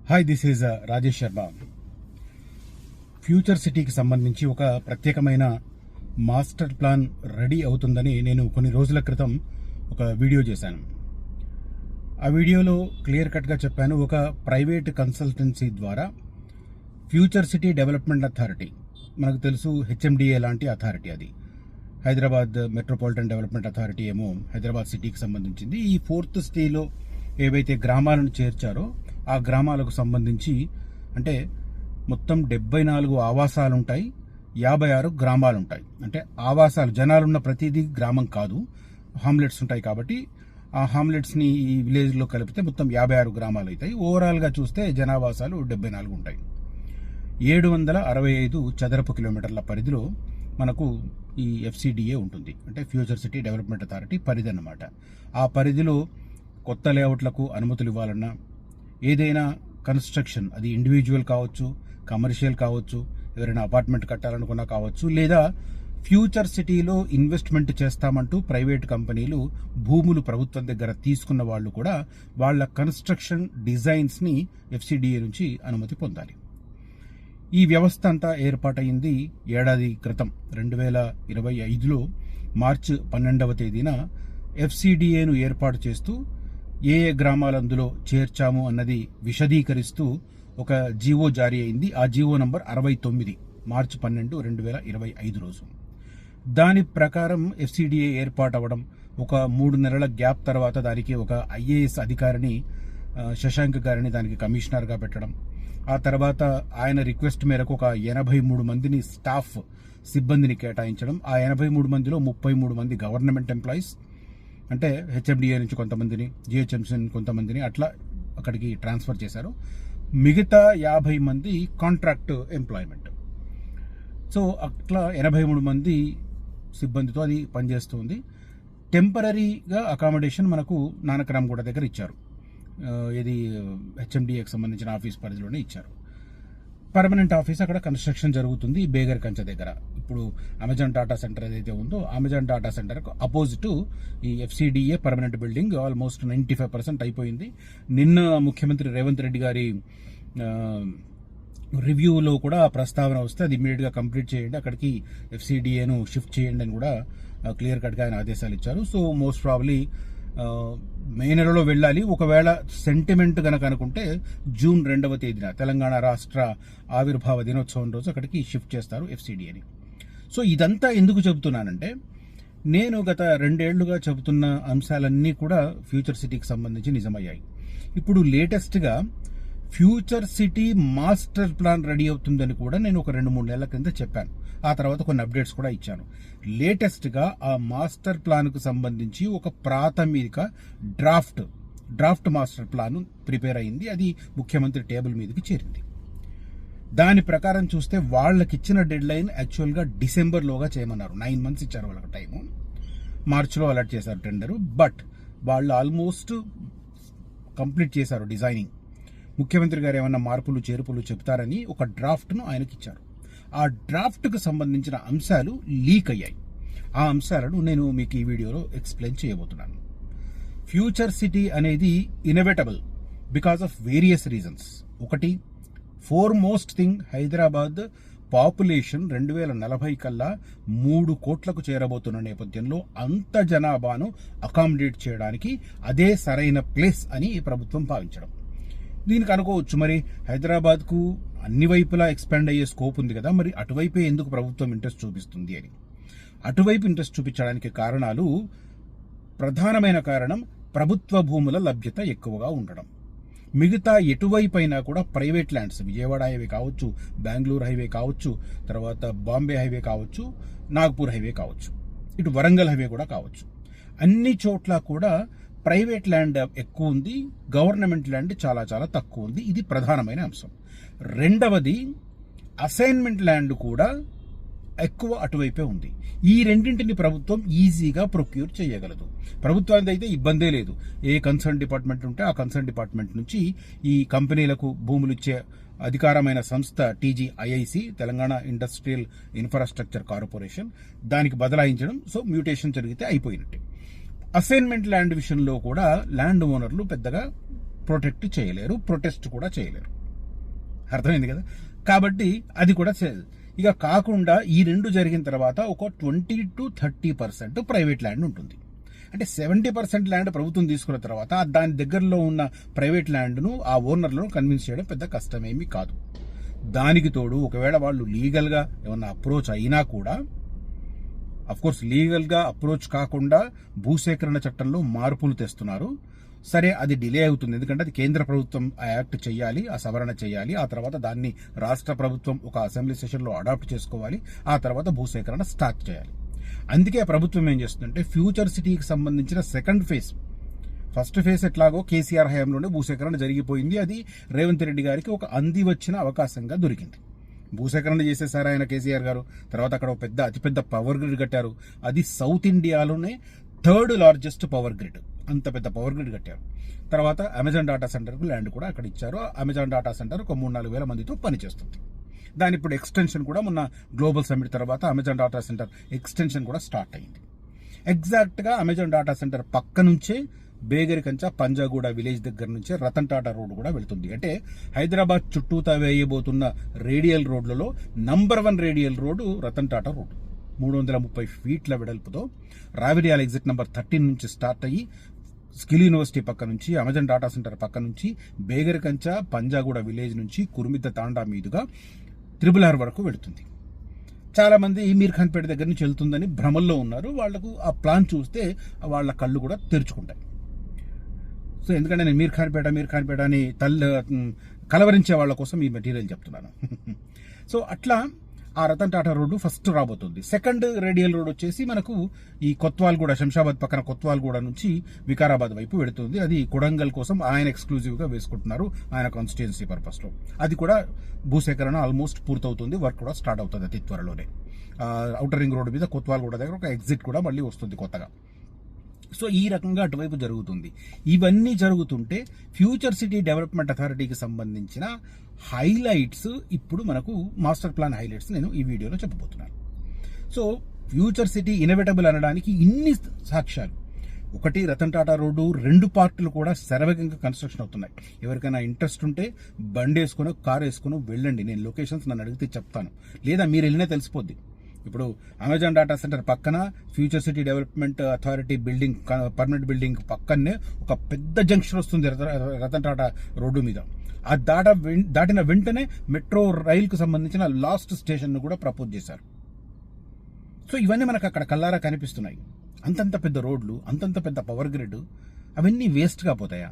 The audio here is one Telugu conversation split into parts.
Hi, this is Rajesh Sharma. Future సిటీకి సంబంధించి ఒక ప్రత్యేకమైన మాస్టర్ ప్లాన్ రెడీ అవుతుందని నేను కొన్ని రోజుల క్రితం ఒక వీడియో చేశాను. ఆ వీడియోలో క్లియర్ కట్గా చెప్పాను, ఒక ప్రైవేట్ కన్సల్టెన్సీ ద్వారా ఫ్యూచర్ సిటీ డెవలప్మెంట్ అథారిటీ, మనకు తెలుసు హెచ్ఎండిఏ లాంటి అథారిటీ, అది హైదరాబాద్ మెట్రోపాలిటన్ డెవలప్మెంట్ అథారిటీ ఏమో హైదరాబాద్ సిటీకి సంబంధించింది. ఈ ఫోర్త్ సిటీలో ఏవైతే గ్రామాలను చేర్చారో ఆ గ్రామాలకు సంబంధించి అంటే మొత్తం 74 ఆవాసాలు ఉంటాయి, 56 గ్రామాలు ఉంటాయి. అంటే ఆవాసాలు, జనాలున్న ప్రతిదీ గ్రామం కాదు, హామ్లెట్స్ ఉంటాయి. కాబట్టి ఆ హామ్లెట్స్ని ఈ విలేజ్లో కలిపితే మొత్తం 56 గ్రామాలు అవుతాయి. ఓవరాల్గా చూస్తే జనావాసాలు 74 ఉంటాయి. 765 చదరపు కిలోమీటర్ల పరిధిలో మనకు ఈ ఎఫ్సిడిఏ ఉంటుంది, అంటే ఫ్యూచర్ సిటీ డెవలప్మెంట్ అథారిటీ పరిధి అన్నమాట. ఆ పరిధిలో కొత్త లేఅవుట్లకు అనుమతులు ఇవ్వాలన్నా, ఏదైనా కన్స్ట్రక్షన్, అది ఇండివిజువల్ కావచ్చు, కమర్షియల్ కావచ్చు, ఎవరైనా అపార్ట్మెంట్ కట్టాలనుకున్నా కావచ్చు, లేదా ఫ్యూచర్ సిటీలో ఇన్వెస్ట్మెంట్ చేస్తామంటూ ప్రైవేట్ కంపెనీలు భూములు ప్రభుత్వం దగ్గర తీసుకున్న వాళ్ళు కూడా వాళ్ళ కన్స్ట్రక్షన్ డిజైన్స్ని ఎఫ్సిడిఏ నుంచి అనుమతి పొందాలి. ఈ వ్యవస్థ అంతా ఏర్పాటైంది ఏడాది క్రితం 2025లో మార్చి 12వ తేదీన ఎఫ్సిడిఏను ఏర్పాటు చేస్తూ ఏ గ్రామాలు అందులో చేర్చాము అన్నది విశదీకరిస్తూ ఒక జీవో జారీ అయింది. ఆ జీవో నంబర్ 69, మార్చి 12, 2025 రోజు. దాని ప్రకారం ఎఫ్సిడిఏ ఏర్పాటు అవ్వడం, ఒక 3 నెలల గ్యాప్ తర్వాత దానికి ఒక ఐఏఎస్ అధికారిని, శశాంక్ గారిని దానికి కమిషనర్గా పెట్టడం, ఆ తర్వాత ఆయన రిక్వెస్ట్ మేరకు ఒక 83 మందిని స్టాఫ్ సిబ్బందిని కేటాయించడం. ఆ 83 మందిలో 33 మంది గవర్నమెంట్ ఎంప్లాయీస్, అంటే హెచ్ఎండిఏ నుంచి కొంతమందిని, జిహెచ్ఎంసీ నుంచి కొంతమందిని అట్లా అక్కడికి ట్రాన్స్ఫర్ చేశారు. మిగతా 50 మంది కాంట్రాక్ట్ ఎంప్లాయ్మెంట్. సో అట్లా 83 మంది సిబ్బందితో అది పనిచేస్తుంది. టెంపరీగా అకామిడేషన్ మనకు నానక్రామ్గూడ దగ్గర ఇచ్చారు, ఇది హెచ్ఎండిఏకి సంబంధించిన ఆఫీస్ పరిధిలోనే ఇచ్చారు. పర్మనెంట్ ఆఫీస్ అక్కడ కన్స్ట్రక్షన్ జరుగుతుంది బేగర్ కంచె దగ్గర. ఇప్పుడు అమెజాన్ టాటా సెంటర్ ఏదైతే ఉందో, అమెజాన్ టాటా సెంటర్కు అపోజిట్ ఈ ఎఫ్సిడిఏ పర్మనెంట్ బిల్డింగ్ ఆల్మోస్ట్ 95% అయిపోయింది. నిన్న ముఖ్యమంత్రి రేవంత్ రెడ్డి గారి రివ్యూలో కూడా ప్రస్తావన వస్తే అది ఇమీడియట్గా కంప్లీట్ చేయండి, అక్కడికి ఎఫ్సిడిఏను షిఫ్ట్ చేయండి అని కూడా క్లియర్ కట్గా ఆయన ఆదేశాలు ఇచ్చారు. సో మోస్ట్ ప్రాబ్లీ మే నెలలో వెళ్ళాలి. ఒకవేళ సెంటిమెంట్ గనక అనుకుంటే జూన్ 2వ తేదీన తెలంగాణ రాష్ట్ర ఆవిర్భావ దినోత్సవం రోజు అక్కడికి షిఫ్ట్ చేస్తారు ఎఫ్సిడిఏని. సో ఇదంతా ఎందుకు చెబుతున్నానంటే, నేను గత 2 ఏళ్లుగా చెబుతున్న అంశాలన్నీ కూడా ఫ్యూచర్ సిటీకి సంబంధించి నిజమయ్యాయి. ఇప్పుడు లేటెస్ట్గా future city master plan ready అవుతుందని కూడా నేను ఒక 2-3 నెలల కింద చెప్పాను. ఆ తర్వాత కొన్ని అప్డేట్స్ కూడా ఇచ్చాను. లేటెస్ట్గా ఆ మాస్టర్ ప్లాన్కు సంబంధించి ఒక ప్రాథమిక డ్రాఫ్ట్ మాస్టర్ ప్లాన్ ప్రిపేర్ అయింది. అది ముఖ్యమంత్రి టేబుల్ మీదకి చేరింది. దాని ప్రకారం చూస్తే వాళ్ళకిచ్చిన డెడ్ లైన్ యాక్చువల్గా డిసెంబర్లోగా చేయమన్నారు. 9 మంత్స్ ఇచ్చారు వాళ్ళకి టైము. మార్చిలో అలర్ట్ చేశారు టెండరు, బట్ వాళ్ళు ఆల్మోస్ట్ కంప్లీట్ చేశారు డిజైనింగ్. ముఖ్యమంత్రి గారు ఏమన్నా మార్పులు చేర్పులు చెప్తారని ఒక డ్రాఫ్ట్ను ఆయనకి ఇచ్చారు. ఆ డ్రాఫ్ట్కు సంబంధించిన అంశాలు లీక్ అయ్యాయి. ఆ అంశాలను నేను మీకు ఈ వీడియోలో ఎక్స్ప్లెయిన్ చేయబోతున్నాను. ఫ్యూచర్ సిటీ అనేది innovatable because of various reasons. ఒకటి, ఫోర్మోస్ట్ థింగ్, హైదరాబాద్ పాపులేషన్ 2040 కల్లా 3 కోట్లకు చేరబోతున్న నేపథ్యంలో అంత జనాభాను అకామిడేట్ చేయడానికి అదే సరైన ప్లేస్ అని ప్రభుత్వం భావించడం. దీనికి అనుకోవచ్చు, మరి హైదరాబాద్కు అన్ని వైపులా ఎక్స్పాండ్ అయ్యే స్కోప్ ఉంది కదా, మరి అటువైపే ఎందుకు ప్రభుత్వం ఇంట్రెస్ట్ చూపిస్తుంది అని. అటువైపు ఇంట్రెస్ట్ చూపించడానికి కారణాలు, ప్రధానమైన కారణం ప్రభుత్వ భూముల లభ్యత ఎక్కువగా ఉండడం. మిగతా ఎటువైపు అయినా కూడా ప్రైవేట్ ల్యాండ్స్, విజయవాడ హైవే కావచ్చు, బెంగళూరు హైవే కావచ్చు, తర్వాత బాంబే హైవే కావచ్చు, నాగ్పూర్ హైవే కావచ్చు, ఇటు వరంగల్ హైవే కూడా కావచ్చు, అన్ని చోట్ల కూడా ప్రైవేట్ ల్యాండ్ ఎక్కువ ఉంది, గవర్నమెంట్ ల్యాండ్ చాలా చాలా తక్కువ ఉంది. ఇది ప్రధానమైన అంశం. రెండవది, అసైన్మెంట్ ల్యాండ్ కూడా ఎక్కువ అటువైపే ఉంది. ఈ రెండింటిని ప్రభుత్వం ఈజీగా ప్రొక్యూర్ చేయగలదు. ప్రభుత్వానికి అయితే ఇబ్బందే లేదు. ఏ కన్సర్న్ డిపార్ట్మెంట్ ఉంటే ఆ కన్సర్న్ డిపార్ట్మెంట్ నుంచి ఈ కంపెనీలకు భూములు ఇచ్చే అధికారమైన సంస్థ TGIIC, Telangana industrial infrastructure corporation, దానికి బదలాయించడం. సో మ్యూటేషన్ జరిగితే అయిపోయినట్టే. అసైన్మెంట్ ల్యాండ్ విషయంలో కూడా ల్యాండ్ ఓనర్లు పెద్దగా ప్రొటెక్ట్ చేయలేరు, ప్రొటెస్ట్ కూడా చేయలేరు. అర్థమైంది కదా. కాబట్టి అది కూడా ఇక కాకుండా ఈ రెండు జరిగిన తర్వాత ఒక 20 to 30% ప్రైవేట్ ల్యాండ్ ఉంటుంది. అంటే 70% ల్యాండ్ ప్రభుత్వం తీసుకున్న తర్వాత దాని దగ్గరలో ఉన్న ప్రైవేట్ ల్యాండ్ను ఆ ఓనర్లను కన్విన్స్ చేయడం పెద్ద కష్టమేమీ కాదు. దానికి తోడు ఒకవేళ వాళ్ళు లీగల్గా ఏమన్నా అప్రోచ్ అయినా కూడా, అఫ్కోర్స్ లీగల్గా అప్రోచ్ కాకుండా భూసేకరణ చట్టంలో మార్పులు తెస్తున్నారు. సరే, అది డిలే అవుతుంది, ఎందుకంటే అది కేంద్ర ప్రభుత్వం ఆ యాక్ట్ చేయాలి, ఆ సవరణ చేయాలి. ఆ తర్వాత దాన్ని రాష్ట్ర ప్రభుత్వం ఒక అసెంబ్లీ సెషన్లో అడాప్ట్ చేసుకోవాలి. ఆ తర్వాత భూసేకరణ స్టార్ట్ చేయాలి. అందుకే ప్రభుత్వం ఏం చేస్తుందంటే ఫ్యూచర్ సిటీకి సంబంధించిన సెకండ్ ఫేజ్, ఫస్ట్ ఫేజ్ ఎట్లాగో కేసీఆర్ హయాంలోనే భూసేకరణ జరిగిపోయింది. అది రేవంత్ రెడ్డి గారికి ఒక అంది వచ్చిన అవకాశంగా దొరికింది. భూసేకరణ చేసేసారు ఆయన కేసీఆర్ గారు. తర్వాత అక్కడ ఒక అతిపెద్ద పవర్ గ్రిడ్ కట్టారు. అది సౌత్ ఇండియాలోనే 3rd లార్జెస్ట్ పవర్ గ్రిడ్. అంత పెద్ద పవర్ గ్రిడ్ కట్టారు. తర్వాత అమెజాన్ డేటా సెంటర్కు ల్యాండ్ కూడా అక్కడ ఇచ్చారు. అమెజాన్ డేటా సెంటర్ ఒక 3-4 వేల మందితో పనిచేస్తుంది. దాని ఇప్పుడు ఎక్స్టెన్షన్ కూడా మొన్న గ్లోబల్ సమ్మిట్ తర్వాత అమెజాన్ డేటా సెంటర్ ఎక్స్టెన్షన్ కూడా స్టార్ట్ అయింది. ఎగ్జాక్ట్గా అమెజాన్ డేటా సెంటర్ పక్క నుంచే బేగరికంచ పంజాగూడ విలేజ్ దగ్గర నుంచే రతన్ టాటా రోడ్ కూడా వెళుతుంది. అంటే హైదరాబాద్ చుట్టూతా వేయబోతున్న రేడియల్ రోడ్లలో number 1 radial road Ratan Tata road. 330 ఫీట్ల వెడల్పుతో రావిరియాల ఎగ్జిట్ నెంబర్ 13 నుంచి స్టార్ట్ అయ్యి స్కిల్ యూనివర్సిటీ పక్క నుంచి, అమెజాన్ డేటా సెంటర్ పక్క నుంచి, బేగరికంచ పంజాగూడ విలేజ్ నుంచి కురుమిద్ద తాండా మీదుగా త్రిబుల్-ఆర్ వరకు వెళుతుంది. చాలా మంది మీర్ఖాన్పేట దగ్గర నుంచి వెళ్తుందని భ్రమల్లో ఉన్నారు. వాళ్లకు ఆ ప్లాన్ చూస్తే వాళ్ళ కళ్ళు కూడా తెరుచుకుంటాయి. సో ఎందుకంటే నేను మీర్ఖాన్పేట అని కలవరించే వాళ్ళ కోసం ఈ మెటీరియల్ చెప్తున్నాను. సో అట్లా ఆ రతన్ టాటా రోడ్డు ఫస్ట్ రాబోతుంది. సెకండ్ రేడియల్ రోడ్ వచ్చేసి మనకు ఈ కొత్వాల్గూడ, శంషాబాద్ పక్కన కొత్వాల్గూడ నుంచి వికారాబాద్ వైపు వెళుతుంది. అది కొడంగల్ కోసం ఆయన ఎక్స్క్లూజివ్గా వేసుకుంటున్నారు, ఆయన కాన్స్టిట్యుయెన్సీ పర్పస్లో. అది కూడా భూసేకరణ ఆల్మోస్ట్ పూర్తవుతుంది, వర్క్ కూడా స్టార్ట్ అవుతుంది అతి త్వరలోనే. ఔటర్ రింగ్ రోడ్డు మీద కొత్వాల్గూడ దగ్గర ఒక ఎగ్జిట్ కూడా మళ్ళీ వస్తుంది కొత్తగా. సో ఈ రకంగా అటువైపు జరుగుతుంది. ఇవన్నీ జరుగుతుంటే ఫ్యూచర్ సిటీ డెవలప్మెంట్ అథారిటీకి సంబంధించిన హైలైట్స్ ఇప్పుడు మనకు మాస్టర్ ప్లాన్ హైలైట్స్ నేను ఈ వీడియోలో చెప్పబోతున్నాను. సో ఫ్యూచర్ సిటీ ఇన్నోవేటబుల్ అనడానికి ఇన్ని సాక్ష్యాలు. ఒకటి, రతన్ టాటా రోడ్డు 2 పార్టులు కూడా శరవేగంగా కన్స్ట్రక్షన్ అవుతున్నాయి. ఎవరికైనా ఇంట్రెస్ట్ ఉంటే బండి వేసుకుని, కారు వేసుకుని వెళ్ళండి. నేను లొకేషన్స్ నన్ను అడిగితే చెప్తాను, లేదా మీరు వెళ్ళినా తెలిసిపోద్ది. ఇప్పుడు అమెజాన్ డేటా సెంటర్ పక్కన future city development authority building, permanent building పక్కనే ఒక పెద్ద జంక్షన్ వస్తుంది రతన్ టాటా రోడ్డు మీద. ఆ దాటిన వెంటనే మెట్రో రైలుకు సంబంధించిన లాస్ట్ స్టేషన్ కూడా ప్రపోజ్ చేశారు. సో ఇవన్నీ మనకు అక్కడ కల్లారా కనిపిస్తున్నాయి. అంతంత పెద్ద రోడ్లు, అంతంత పెద్ద పవర్ గ్రిడ్, అవన్నీ వేస్ట్గా పోతాయా?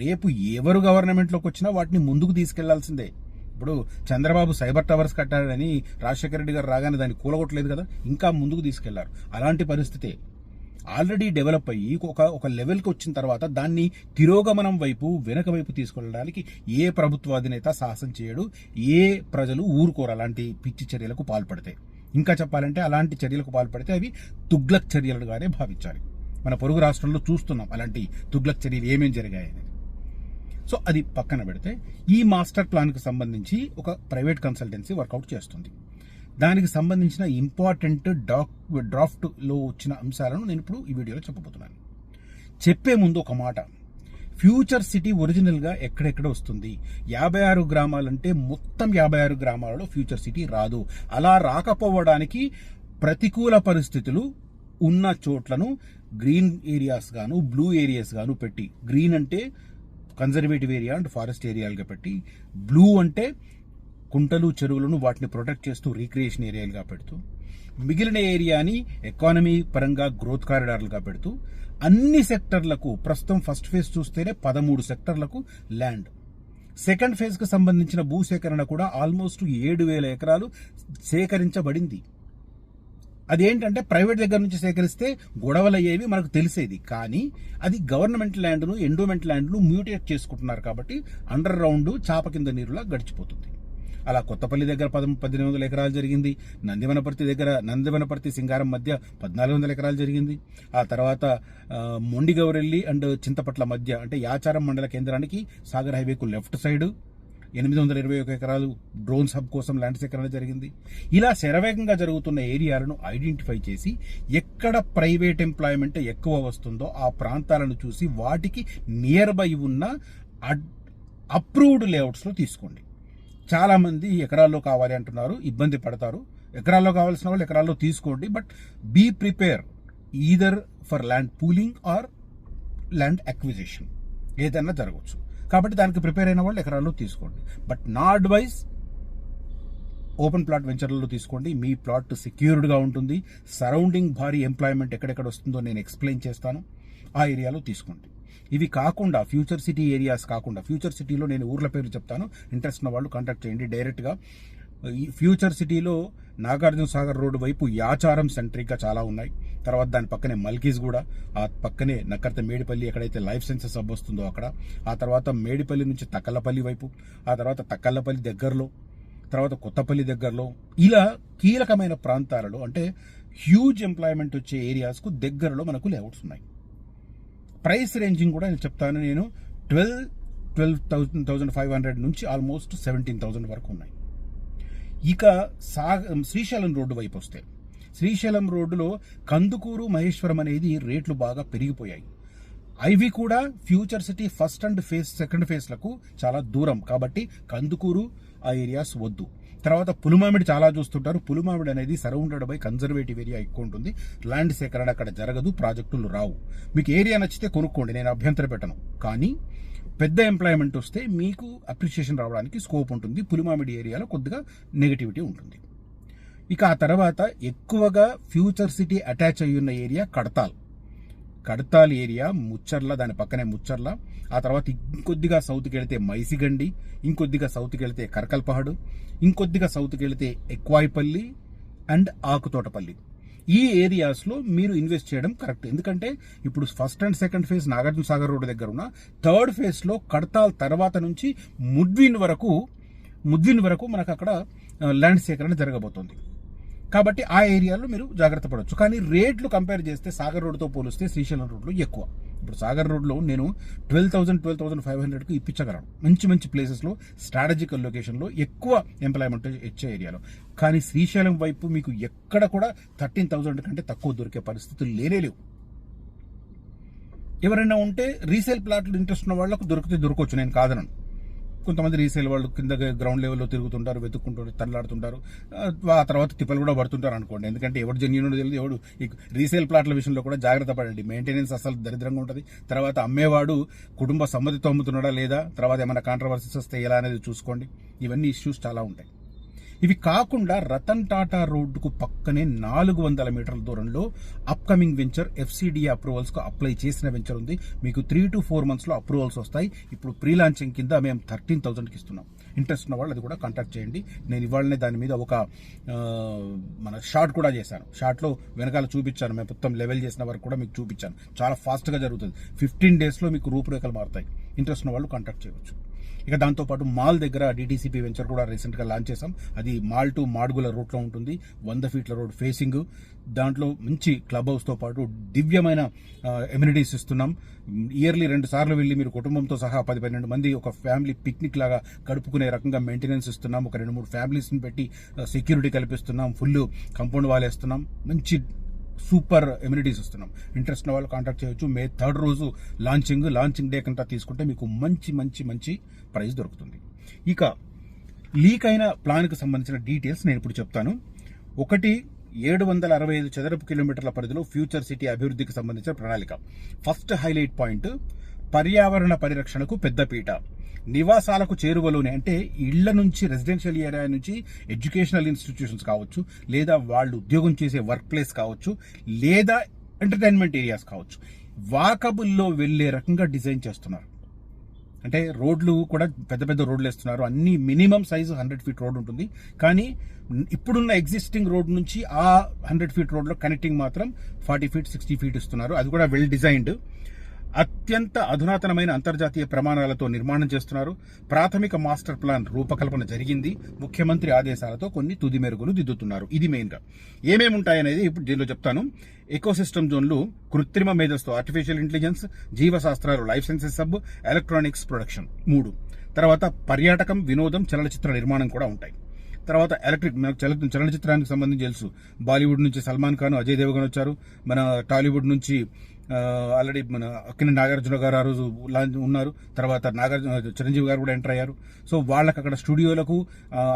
రేపు ఎవరు గవర్నమెంట్లోకి వచ్చినా వాటిని ముందుకు తీసుకెళ్లాల్సిందే. ఇప్పుడు చంద్రబాబు సైబర్ టవర్స్ కట్టాడని రాజశేఖర రెడ్డి గారు రాగానే దాన్ని కూలగొట్టలేదు కదా, ఇంకా ముందుకు తీసుకెళ్లారు. అలాంటి పరిస్థితే ఆల్రెడీ డెవలప్ అయ్యి ఒక లెవెల్కి వచ్చిన తర్వాత దాన్ని తిరోగమనం వైపు, వెనక వైపు తీసుకెళ్ళడానికి ఏ ప్రభుత్వ అధినేత సాహసం చేయడు, ఏ ప్రజలు ఊరుకోరు అలాంటి పిచ్చి చర్యలకు పాల్పడితే. ఇంకా చెప్పాలంటే అలాంటి చర్యలకు పాల్పడితే అవి తుగ్లక్ చర్యలుగానే భావించాలి. మన పొరుగు రాష్ట్రంలో చూస్తున్నాం అలాంటి తుగ్లక్ చర్యలు ఏమేమి జరిగాయని. సో అది పక్కన పెడితే ఈ మాస్టర్ ప్లాన్కి సంబంధించి ఒక ప్రైవేట్ కన్సల్టెన్సీ వర్కౌట్ చేస్తుంది. దానికి సంబంధించిన ఇంపార్టెంట్ డ్రాఫ్ట్లో వచ్చిన అంశాలను నేను ఇప్పుడు ఈ వీడియోలో చెప్పబోతున్నాను. చెప్పే ముందు ఒక మాట, ఫ్యూచర్ సిటీ ఒరిజినల్గా ఎక్కడెక్కడ వస్తుంది? 56 గ్రామాలంటే మొత్తం 56 గ్రామాలలో ఫ్యూచర్ సిటీ రాదు. అలా రాకపోవడానికి ప్రతికూల పరిస్థితులు ఉన్న చోట్లను గ్రీన్ ఏరియాస్ గాను, బ్లూ ఏరియాస్ గాను పెట్టి, గ్రీన్ అంటే కన్జర్వేటివ్ ఏరియా అండ్ ఫారెస్ట్ ఏరియాలుగా పెట్టి, బ్లూ అంటే కుంటలు, చెరువులను వాటిని ప్రొటెక్ట్ చేస్తూ రీక్రియేషన్ ఏరియాలుగా పెడుతూ, మిగిలిన ఏరియాని ఎకానమీ పరంగా గ్రోత్ కారిడార్లుగా పెడుతూ, అన్ని సెక్టర్లకు ప్రస్తుతం ఫస్ట్ ఫేజ్ చూస్తేనే 13 సెక్టర్లకు ల్యాండ్. సెకండ్ ఫేజ్కు సంబంధించిన భూసేకరణ కూడా ఆల్మోస్ట్ 7,000 ఎకరాలు సేకరించబడింది. అదేంటంటే ప్రైవేట్ దగ్గర నుంచి సేకరిస్తే గొడవలు అయ్యేవి మనకు తెలిసేది, కానీ అది గవర్నమెంట్ ల్యాండ్ను, ఎండోమెంట్ ల్యాండ్ను మ్యూటేట్ చేసుకుంటున్నారు కాబట్టి అండర్ గ్రౌండ్ చాప కింద నీరులా గడిచిపోతుంది. అలా కొత్తపల్లి దగ్గర 1,800 ఎకరాలు జరిగింది. నందివనపర్తి సింగారం మధ్య 1,400 ఎకరాలు జరిగింది. ఆ తర్వాత మొండిగౌరెల్లి అండ్ చింతపట్ల మధ్య, అంటే యాచారం మండల కేంద్రానికి సాగర్ హైవేకు లెఫ్ట్ సైడ్ 821 ఎకరాలు డ్రోన్స్ హబ్ కోసం ల్యాండ్ సేకరణ జరిగింది. ఇలా శరవేగంగా జరుగుతున్న ఏరియాలను ఐడెంటిఫై చేసి ఎక్కడ ప్రైవేట్ ఎంప్లాయ్మెంట్ ఎక్కువ వస్తుందో ఆ ప్రాంతాలను చూసి వాటికి నియర్ బై ఉన్న అప్రూవ్డ్ లేఅవుట్స్లో తీసుకోండి. చాలామంది ఎకరాల్లో కావాలి అంటున్నారు, ఇబ్బంది పడతారు. ఎకరాల్లో కావాల్సిన వాళ్ళు ఎకరాల్లో తీసుకోండి, but be prepare either for land pooling or land acquisition, ఏదైనా జరగవచ్చు. కాబట్టి దానికి ప్రిపేర్ అయిన వాళ్ళు ఎకరాల్లో తీసుకోండి. బట్ నా అడ్వైస్ ఓపెన్ ప్లాట్ వెంచర్లలో తీసుకోండి. మీ ప్లాట్ సెక్యూర్డ్గా ఉంటుంది. సరౌండింగ్ భారీ ఎంప్లాయ్మెంట్ ఎక్కడెక్కడ వస్తుందో నేను ఎక్స్ప్లెయిన్ చేస్తాను. ఆ ఏరియాలో తీసుకోండి. ఇవి కాకుండా ఫ్యూచర్ సిటీ ఏరియాస్ కాకుండా, ఫ్యూచర్ సిటీలో నేను ఊర్ల పేర్లు చెప్తాను, ఇంట్రెస్ట్ ఉన్న వాళ్ళు కాంటాక్ట్ చేయండి డైరెక్ట్గా. ఈ ఫ్యూచర్ సిటీలో నాగార్జున సాగర్ రోడ్డు వైపు యాచారం సెంట్రిక్గా చాలా ఉన్నాయి. తర్వాత దాని పక్కనే మల్కీస్ కూడా, ఆ పక్కనే నక్కర్త మేడిపల్లి ఎక్కడైతే లైఫ్ సైన్సెస్ హబ్ వస్తుందో అక్కడ, ఆ తర్వాత మేడిపల్లి నుంచి తక్కల్లపల్లి వైపు, ఆ తర్వాత తక్కల్లపల్లి దగ్గరలో, తర్వాత కొత్తపల్లి దగ్గరలో, ఇలా కీలకమైన ప్రాంతాలలో అంటే హ్యూజ్ ఎంప్లాయ్మెంట్ వచ్చే ఏరియాస్కు దగ్గరలో మనకు లేఅవుట్స్ ఉన్నాయి. ప్రైస్ రేంజింగ్ కూడా నేను చెప్తాను. నేను 12,500 నుంచి ఆల్మోస్ట్ 17,000 వరకు ఉన్నాయి. ఇక శ్రీశైలం రోడ్డు వైపు వస్తే, శ్రీశైలం రోడ్డులో కందుకూరు, మహేశ్వరం అనేది రేట్లు బాగా పెరిగిపోయాయి. అవి కూడా future city first and second ఫేజ్లకు చాలా దూరం కాబట్టి కందుకూరు ఆ ఏరియాస్ వద్దు. తర్వాత పులిమామిడి చాలా చూస్తుంటారు. పులిమామిడి అనేది సరౌండెడ్ బై కన్జర్వేటివ్ ఏరియా ఎక్కువ ఉంటుంది. ల్యాండ్ సేకరణ అక్కడ జరగదు, ప్రాజెక్టులు రావు. మీకు ఏరియా నచ్చితే కొనుక్కోండి, నేను అభ్యంతర పెట్టను. కానీ పెద్ద ఎంప్లాయ్మెంట్ వస్తే మీకు అప్రిషియేషన్ రావడానికి స్కోప్ ఉంటుంది. పులిమామిడి ఏరియాలో కొద్దిగా నెగిటివిటీ ఉంటుంది. ఇక ఆ తర్వాత ఎక్కువగా ఫ్యూచర్ సిటీ అటాచ్ అయ్యి ఉన్న ఏరియా కడతాల్ ఏరియా, ముచ్చర్ల, దాని పక్కనే ముచ్చర్ల. ఆ తర్వాత ఇంకొద్దిగా సౌత్కి వెళితే మైసిగండి, ఇంకొద్దిగా సౌత్కి వెళితే కరకల్పహడు, ఇంకొద్దిగా సౌత్కి వెళితే ఎక్వాయిపల్లి అండ్ ఆకుతోటపల్లి. ఈ ఏరియాస్లో మీరు ఇన్వెస్ట్ చేయడం కరెక్ట్. ఎందుకంటే ఇప్పుడు first and second phase Nagarjuna Sagar road దగ్గర ఉన్న, థర్డ్ ఫేజ్లో కడతాల్ తర్వాత నుంచి ముద్విన్ వరకు మనకు అక్కడ ల్యాండ్ సేకరణ జరగబోతోంది. కాబట్టి ఆ ఏరియాలో మీరు జాగ్రత్త పడవచ్చు. కానీ రేట్లు కంపేర్ చేస్తే సాగర్ రోడ్డుతో పోలిస్తే శ్రీశైలం రోడ్లో ఎక్కువ. ఇప్పుడు సాగర్ రోడ్లో నేను 12,500కు ఇప్పించగలను మంచి మంచి ప్లేసెస్లో, స్ట్రాటజికల్ లొకేషన్లో, ఎక్కువ ఎంప్లాయ్మెంట్ ఇచ్చే ఏరియాలో. కానీ శ్రీశైలం వైపు మీకు ఎక్కడ కూడా 13,000 కంటే తక్కువ దొరికే పరిస్థితులు లేవు. ఎవరైనా ఉంటే రీసేల్ ప్లాట్లు ఇంట్రెస్ట్ ఉన్న వాళ్ళకు దొరకవచ్చు, నేను కాదనను. కొంతమంది రీసేల్ వాళ్ళు కింద గ్రౌండ్ లెవెల్లో తిరుగుతుంటారు, వెతుక్కుంటారు, తరలాడుతుంటారు. ఆ తర్వాత తిప్పలు కూడా పడుతుంటారు అనుకోండి. ఎందుకంటే ఎవడు జెన్యూన్ తెలియదు, ఎవడు ఈ రీసేల్ ప్లాట్ల విషయంలో కూడా జాగ్రత్త పడండి. మెయింటెనెన్స్ అసలు దరిద్రంగా ఉంటుంది. తర్వాత అమ్మేవాడు కుటుంబ సమ్మతితో అమ్ముతున్నాడా లేదా, తర్వాత ఏమైనా కాంట్రవర్సీస్ వస్తే ఎలా అనేది చూసుకోండి. ఇవన్నీ ఇష్యూస్ చాలా ఉంటాయి. ఇవి కాకుండా రతన్ టాటా రోడ్డుకు పక్కనే 400 మీటర్ల దూరంలో అప్కమింగ్ వెంచర్ FCDA అప్రూవల్స్కు అప్లై చేసిన వెంచర్ ఉంది. మీకు 3 to 4 monthsలో అప్రూవల్స్ వస్తాయి. ఇప్పుడు ప్రీ లాంచింగ్ కింద మేము 13,000కి ఇస్తున్నాం. ఇంట్రెస్ట్ ఉన్న వాళ్ళు అది కూడా కాంటాక్ట్ చేయండి. నేను ఇవాళనే దాని మీద ఒక మన షార్ట్ కూడా చేశాను. షార్ట్లో వెనకాల చూపించాను, మేము మొత్తం లెవెల్ చేసిన వరకు కూడా మీకు చూపించాను. చాలా ఫాస్ట్గా జరుగుతుంది. 15 daysలో మీకు రూపురేఖలు మారుతాయి. ఇంట్రెస్ట్ ఉన్న వాళ్ళు కాంటాక్ట్ చేయవచ్చు. ఇక దాంతోపాటు మాల్ దగ్గర DTCP వెంచర్ కూడా రీసెంట్గా లాంచ్ చేసాం. అది మాల్ టు మాడుగుల రూట్లో ఉంటుంది. 100 feet రోడ్ ఫేసింగ్. దాంట్లో మంచి క్లబ్ హౌస్తో పాటు దివ్యమైన ఎమ్యూనిటీస్ ఇస్తున్నాం. ఇయర్లీ 2 సార్లు వెళ్ళి మీరు కుటుంబంతో సహా 10-12 మంది ఒక ఫ్యామిలీ పిక్నిక్ లాగా గడుపుకునే రకంగా మెయింటెనెన్స్ ఇస్తున్నాం. ఒక 2-3 ఫ్యామిలీస్ని పెట్టి సెక్యూరిటీ కల్పిస్తున్నాం. ఫుల్ కాంపౌండ్ వాల్ వేస్తున్నాం. మంచి సూపర్ ఎమ్యూనిటీస్ ఇస్తున్నాం. ఇంట్రెస్ట్ ఉన్న వాళ్ళు కాంటాక్ట్ చేయొచ్చు. May 3rd రోజు లాంచింగ్ డే కంటా తీసుకుంటే మీకు మంచి ప్రైస్ దొరుకుతుంది. ఇక లీక్ అయిన ప్లాన్కి సంబంధించిన డీటెయిల్స్ నేను ఇప్పుడు చెప్తాను. 765 చదరపు కిలోమీటర్ల పరిధిలో ఫ్యూచర్ సిటీ అభివృద్ధికి సంబంధించిన ప్రణాళిక. ఫస్ట్ హైలైట్ పాయింట్, పర్యావరణ పరిరక్షణకు పెద్దపీట. నివాసాలకు చేరువలోనే, అంటే ఇళ్ల నుంచి, రెసిడెన్షియల్ ఏరియా నుంచి ఎడ్యుకేషనల్ ఇన్స్టిట్యూషన్స్ కావచ్చు, లేదా వాళ్ళు ఉద్యోగం చేసే వర్క్ ప్లేస్ కావచ్చు, లేదా ఎంటర్టైన్మెంట్ ఏరియాస్ కావచ్చు, వాకబుల్లో వెళ్లే రకంగా డిజైన్ చేస్తున్నారు. అంటే రోడ్లు కూడా పెద్ద రోడ్లు వేస్తున్నారు. అన్ని మినిమం సైజు 100 feet రోడ్ ఉంటుంది. కానీ ఇప్పుడున్న ఎగ్జిస్టింగ్ రోడ్ నుంచి ఆ 100 feet రోడ్లో కనెక్టింగ్ మాత్రం 40 feet 60 feet ఇస్తున్నారు. అది కూడా వెల్ డిజైన్డ్. అత్యంత అధునాతనమైన అంతర్జాతీయ ప్రమాణాలతో నిర్మాణం చేస్తున్నారు. ప్రాథమిక మాస్టర్ ప్లాన్ రూపకల్పన జరిగింది. ముఖ్యమంత్రి ఆదేశాలతో కొన్ని తుది మెరుగులు దిద్దుతున్నారు. ఇది మెయిన్గా ఏమేమి ఉంటాయనేది ఇప్పుడు దీనిలో చెప్తాను. ఎకోసిస్టమ్ జోన్లు, కృత్రిమ మేధస్సు ఆర్టిఫిషియల్ ఇంటెలిజెన్స్, జీవశాస్త్రాలు life sciences hub, electronics production 3. తర్వాత పర్యాటకం, వినోదం, చలనచిత్ర నిర్మాణం కూడా ఉంటాయి. తర్వాత ఎలక్ట్రిక్, మనకు చలనచిత్రానికి సంబంధించి తెలుసు, బాలీవుడ్ నుంచి సల్మాన్ ఖాన్, అజయ్ దేవగన్ వచ్చారు. మన టాలీవుడ్ నుంచి ఆల్రెడీ మన అక్కిన నాగార్జున గారు ఆ రోజు ఉన్నారు. తర్వాత చిరంజీవి గారు కూడా ఎంటర్ అయ్యారు. సో వాళ్ళకి అక్కడ స్టూడియోలకు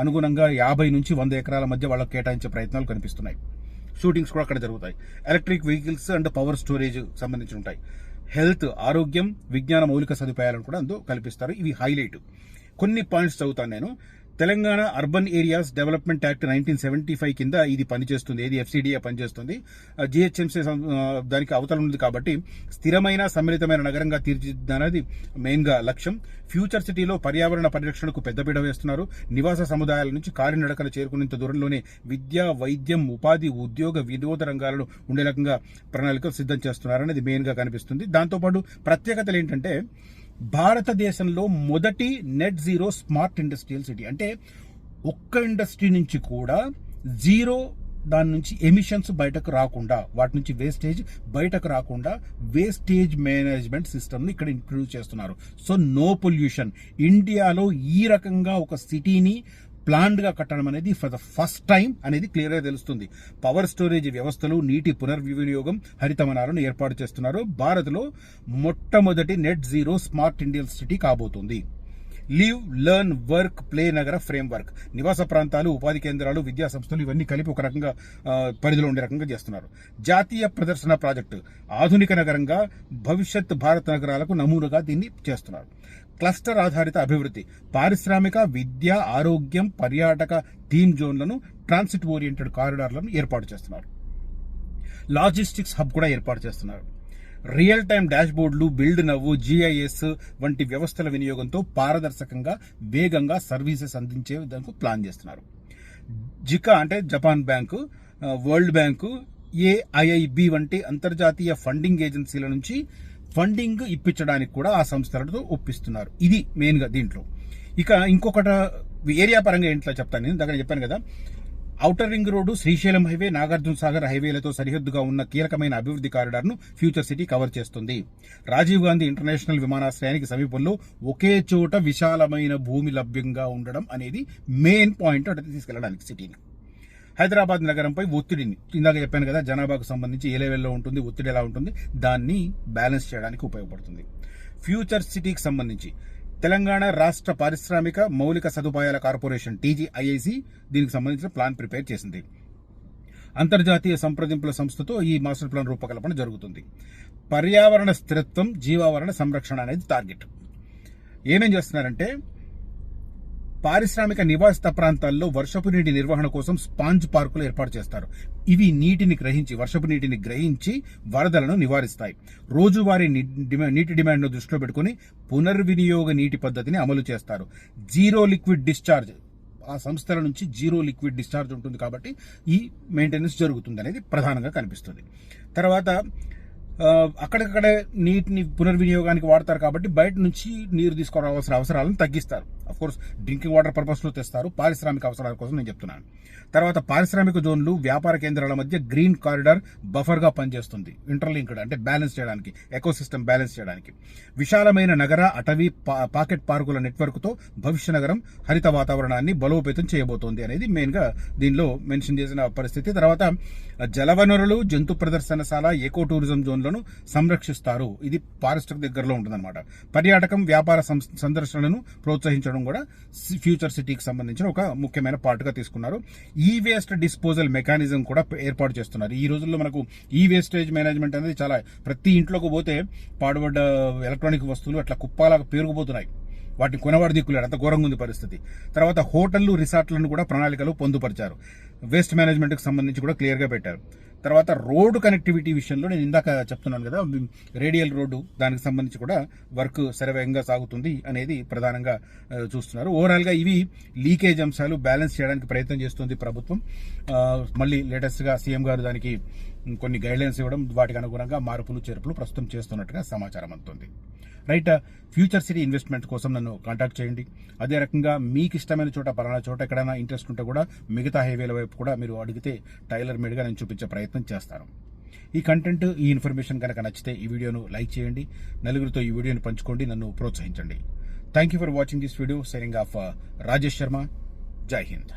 అనుగుణంగా 50 నుంచి 100 ఎకరాల మధ్య వాళ్ళకి కేటాయించే ప్రయత్నాలు కనిపిస్తున్నాయి. షూటింగ్స్ కూడా అక్కడ జరుగుతాయి. Electric vehicles and power storage సంబంధించి ఉంటాయి. హెల్త్, ఆరోగ్యం, విజ్ఞాన మౌలిక సదుపాయాలను కూడా అందులో కల్పిస్తారు. ఇవి హైలైట్. కొన్ని పాయింట్స్ చదువుతాను నేను. Telangana urban areas development act 1975 కింద ఇది పనిచేస్తుంది. ఏది FCDA పనిచేస్తుంది. GHMC దానికి అవతల ఉంది కాబట్టి స్థిరమైన సమ్మిళితమైన నగరంగా తీర్చిదిద్దనేది మెయిన్గా లక్ష్యం. ఫ్యూచర్ సిటీలో పర్యావరణ పరిరక్షణకు పెద్దపీట వేస్తున్నారు. నివాస సముదాయాల నుంచి కాలినడకన చేరుకునేంత దూరంలోనే విద్య, వైద్యం, ఉపాధి, ఉద్యోగ, వినోద రంగాలను ఉండే రకంగా ప్రణాళికలు సిద్ధం చేస్తున్నారనేది మెయిన్గా కనిపిస్తుంది. దాంతోపాటు ప్రత్యేకతలు ఏంటంటే భారతదేశంలో మొదటి net zero smart industrial city. అంటే ఒక్క ఇండస్ట్రీ నుంచి కూడా జీరో, దాని నుంచి ఎమిషన్స్ బయటకు రాకుండా, వాటి నుంచి వేస్టేజ్ బయటకు రాకుండా వేస్టేజ్ మేనేజ్మెంట్ సిస్టమ్ని ఇక్కడ ఇంట్రడ్యూస్ చేస్తున్నారు. So no pollution. ఇండియాలో ఈ రకంగా ఒక సిటీని ప్లాన్డ్గా కట్టడం అనేది ఫర్ ద ఫస్ట్ టైం అనేది క్లియర్గా తెలుస్తుంది. పవర్ స్టోరేజ్ వ్యవస్థలు, నీటి పునర్వినియోగం, హరితవనాలను ఏర్పాటు చేస్తున్నారు. భారత్లో మొట్టమొదటి net zero smart Indian city కాబోతుంది. లివ్, లెర్న్, వర్క్, ప్లే నగర ఫ్రేమ్వర్క్. నివాస ప్రాంతాలు, ఉపాధి కేంద్రాలు, విద్యా సంస్థలు ఇవన్నీ కలిపి ఒక రకంగా పరిధిలో ఉండే రకంగా చేస్తున్నారు. జాతీయ ప్రదర్శన ప్రాజెక్టు, ఆధునిక నగరంగా భవిష్యత్ భారత్ నగరాలకు నమూనాగా దీన్ని చేస్తున్నారు. క్లస్టర్ ఆధారిత అభివృద్ధి, పారిశ్రామిక, విద్య, ఆరోగ్యం, పర్యాటక థీమ్ జోన్లను, ట్రాన్సిట్ ఓరియంటెడ్ కారిడార్లను ఏర్పాటు చేస్తున్నారు. లాజిస్టిక్స్ హబ్ కూడా ఏర్పాటు చేస్తున్నారు. రియల్ టైమ్ డాష్ బోర్డులు, బిల్డ్ నవ్వు, GIS వంటి వ్యవస్థల వినియోగంతో పారదర్శకంగా, వేగంగా సర్వీసెస్ అందించే విధంగా ప్లాన్ చేస్తున్నారు. జికా అంటే Japan bank, world bank, AIIB వంటి అంతర్జాతీయ ఫండింగ్ ఏజెన్సీల నుంచి ఫండింగ్ ఇప్పించడానికి కూడా ఆ సంస్థలతో ఒప్పిస్తున్నారు. ఇది మెయిన్గా దీంట్లో. ఇక ఇంకొకటి ఏరియా పరంగా ఏంట్లో చెప్తాను. నేను దగ్గర చెప్పాను కదా, outer ring road, Srisailam highway, Nagarjuna Sagar హైవేలతో సరిహద్దుగా ఉన్న కీలకమైన అభివృద్ధి కారిడార్ను ఫ్యూచర్ సిటీ కవర్ చేస్తుంది. రాజీవ్ గాంధీ ఇంటర్నేషనల్ విమానాశ్రయానికి సమీపంలో ఒకే చోట విశాలమైన భూమి లభ్యంగా ఉండడం అనేది మెయిన్ పాయింట్ అంటే తీసుకెళ్లడానికి సిటీని. హైదరాబాద్ నగరంపై ఒత్తిడిని, ఇందాక చెప్పాను కదా, జనాభాకు సంబంధించి ఏ లెవెల్లో ఉంటుంది, ఒత్తిడి ఎలా ఉంటుంది, దాన్ని బ్యాలెన్స్ చేయడానికి ఉపయోగపడుతుంది. ఫ్యూచర్ సిటీకి సంబంధించి తెలంగాణ రాష్ట్ర పారిశ్రామిక మౌలిక సదుపాయాల కార్పొరేషన్ TGIIC దీనికి సంబంధించిన ప్లాన్ ప్రిపేర్ చేసింది. అంతర్జాతీయ సంప్రదింపుల సంస్థతో ఈ మాస్టర్ ప్లాన్ రూపకల్పన జరుగుతుంది. పర్యావరణ స్థిరత్వం, జీవావరణ సంరక్షణ అనేది టార్గెట్. ఏమేం చేస్తున్నారంటే పారిశ్రామిక నివాసిత ప్రాంతాల్లో వర్షపు నీటి నిర్వహణ కోసం స్పాంజ్ పార్కులు ఏర్పాటు చేస్తారు. ఇవి వర్షపు నీటిని గ్రహించి వరదలను నివారిస్తాయి. రోజువారీ నీటి డిమాండ్ను దృష్టిలో పెట్టుకుని పునర్వినియోగ నీటి పద్ధతిని అమలు చేస్తారు. జీరో లిక్విడ్ డిశ్చార్జ్, ఆ సంస్థల నుంచి జీరో లిక్విడ్ డిశ్చార్జ్ ఉంటుంది కాబట్టి ఈ మెయింటెనెన్స్ జరుగుతుంది అనేది ప్రధానంగా కనిపిస్తుంది. తర్వాత అక్కడికక్కడే నీటిని పునర్వినియోగానికి వాడతారు కాబట్టి బయట నుంచి నీరు తీసుకోవాల్సిన అవసరాలను తగ్గిస్తారు. అఫ్కోర్స్ డ్రింకింగ్ వాటర్ పర్పస్లో తెస్తారు, పారిశ్రామిక అవసరాల కోసం నేను చెప్తున్నాను. తర్వాత పారిశ్రామిక జోన్లు, వ్యాపార కేంద్రాల మధ్య గ్రీన్ కారిడార్ బఫర్గా పనిచేస్తుంది. ఇంటర్లింక్డ్ అంటే బ్యాలెన్స్ చేయడానికి, ఎకోసిస్టమ్ బ్యాలెన్స్ చేయడానికి. విశాలమైన నగర, అటవీ, పాకెట్ పార్కుల నెట్వర్క్తో భవిష్య నగరం హరిత వాతావరణాన్ని బలోపేతం చేయబోతోంది అనేది మెయిన్గా దీనిలో మెన్షన్ చేసిన పరిస్థితి. తర్వాత జలవనరులు, జంతు ప్రదర్శనశాల, ఎకో టూరిజం జోన్లను సంరక్షిస్తారు. ఇది ఫారెస్ట్ దగ్గరలో ఉంటుందన్నమాట. పర్యాటకం, వ్యాపార సందర్శనలను ప్రోత్సహించడం కూడా ఫ్యూచర్ సిటీకి సంబంధించిన ఒక ముఖ్యమైన పార్ట్గా తీసుకున్నారు. ఈ వేస్ట్ డిస్పోజల్ మెకానిజం కూడా ఏర్పాటు చేస్తున్నారు. ఈ రోజుల్లో మనకు ఈ వేస్టేజ్ మేనేజ్మెంట్ అనేది చాలా, ప్రతి ఇంట్లోకి పోతే పాడుబడ్డ ఎలక్ట్రానిక్ వస్తువులు అట్లా కుప్పాలాగా పేరుకుపోతున్నాయి. వాటిని కొనవాడు దిక్కులేడు, అంత ఘోరంగా ఉంది పరిస్థితి. తర్వాత హోటళ్లు, రిసార్ట్లను కూడా ప్రణాళికలు పొందుపరిచారు. వేస్ట్ మేనేజ్మెంట్కి సంబంధించి కూడా క్లియర్గా పెట్టారు. తర్వాత రోడ్డు కనెక్టివిటీ విషయంలో నేను ఇందాక చెప్తున్నాను కదా, రేడియల్ రోడ్డు, దానికి సంబంధించి కూడా వర్క్ శరవేగంగా సాగుతుంది అనేది ప్రధానంగా చూస్తున్నారు. ఓవరాల్గా ఇవి లీకేజ్ అంశాలు బ్యాలెన్స్ చేయడానికి ప్రయత్నం చేస్తుంది ప్రభుత్వం. మళ్ళీ లేటెస్ట్గా సీఎం గారు దానికి కొన్ని గైడ్లైన్స్ ఇవ్వడం, వాటికి అనుగుణంగా మార్పులు చేర్పులు ప్రస్తుతం చేస్తున్నట్టుగా సమాచారం అందుతుంది. రైట్, ఫ్యూచర్ సిటీ ఇన్వెస్ట్మెంట్ కోసం నన్ను కాంటాక్ట్ చేయండి. అదే రకంగా మీకు ఇష్టమైన చోట, పలానా చోట ఎక్కడైనా ఇంట్రెస్ట్ ఉంటే కూడా మిగతా హైవేల వైపు కూడా మీరు అడిగితే టైలర్ మేడ్గా నేను చూపించే ప్రయత్నం చేస్తాను. ఈ కంటెంట్, ఈ ఇన్ఫర్మేషన్ కనుక నచ్చితే ఈ వీడియోను లైక్ చేయండి, నలుగురితో ఈ వీడియోని పంచుకోండి, నన్ను ప్రోత్సహించండి. Thank you for watching this video. Signing off Rajesh Sharma. జై హింద్.